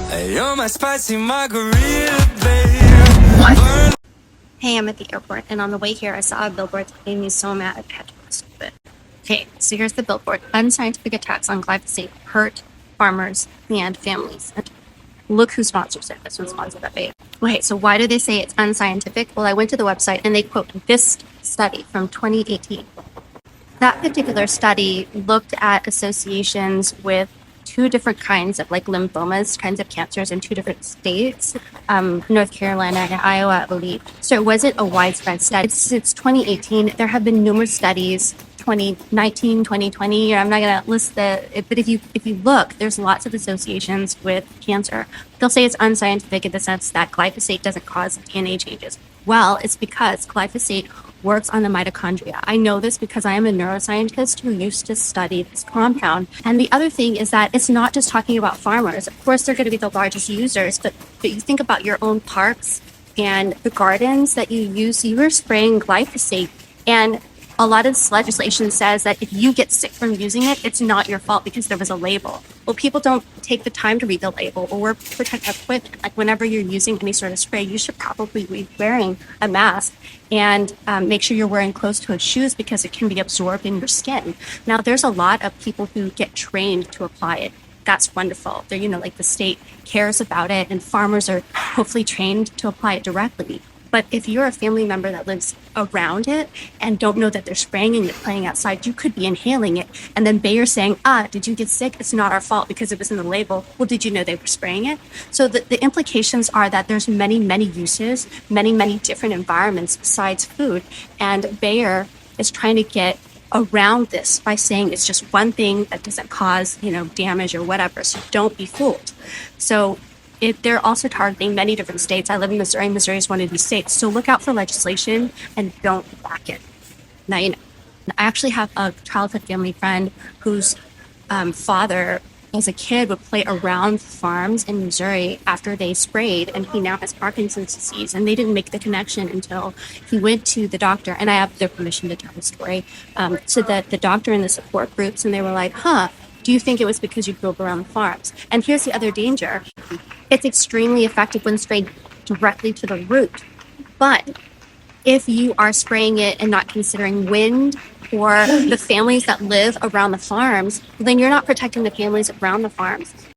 You're my spicy margarita, babe. Hey, I'm at the airport, and on the way here, I saw a billboard that made me so mad I had to post it. Okay, so here's the billboard. Unscientific attacks on glyphosate hurt farmers and families. And look who sponsors it. This one sponsored by Bayer. Okay, so why do they say it's unscientific? Well, I went to the website, and they quote this study from 2018. That particular study looked at associations with two different kinds of like lymphomas, kinds of cancers in two different states, North Carolina and Iowa, I believe. So it wasn't a widespread study. Since 2018, there have been numerous studies, 2019, 2020. I'm not going to list but if you look, there's lots of associations with cancer. They'll say it's unscientific in the sense that glyphosate doesn't cause DNA changes. Well, it's because glyphosate works on the mitochondria. I know this because I am a neuroscientist who used to study this compound. And the other thing is that it's not just talking about farmers. Of course, they're going to be the largest users, but you think about your own parks and the gardens that you use. You are spraying glyphosate, and a lot of this legislation says that if you get sick from using it, it's not your fault because there was a label. Well, people don't take the time to read the label or protect equipment. Like whenever you're using any sort of spray, you should probably be wearing a mask and make sure you're wearing closed-toed shoes because it can be absorbed in your skin. Now, there's a lot of people who get trained to apply it. That's wonderful. They're, like the state cares about it and farmers are hopefully trained to apply it directly. But if you're a family member that lives around it and don't know that they're spraying and you're playing outside, you could be inhaling it. And then Bayer's saying, did you get sick? It's not our fault because it was in the label. Well, did you know they were spraying it? So the implications are that there's many, many uses, many, many different environments besides food. And Bayer is trying to get around this by saying it's just one thing that doesn't cause, damage or whatever. So don't be fooled. So they're also targeting many different states. I live in Missouri. Missouri is one of these states. So look out for legislation and don't back it. Now, I actually have a childhood family friend whose father, as a kid, would play around farms in Missouri after they sprayed, and he now has Parkinson's disease. And they didn't make the connection until he went to the doctor. And I have their permission to tell the story. So that the doctor and the support groups, and they were like, do you think it was because you grew up around the farms? And here's the other danger. It's extremely effective when sprayed directly to the root. But if you are spraying it and not considering wind or the families that live around the farms, then you're not protecting the families around the farms.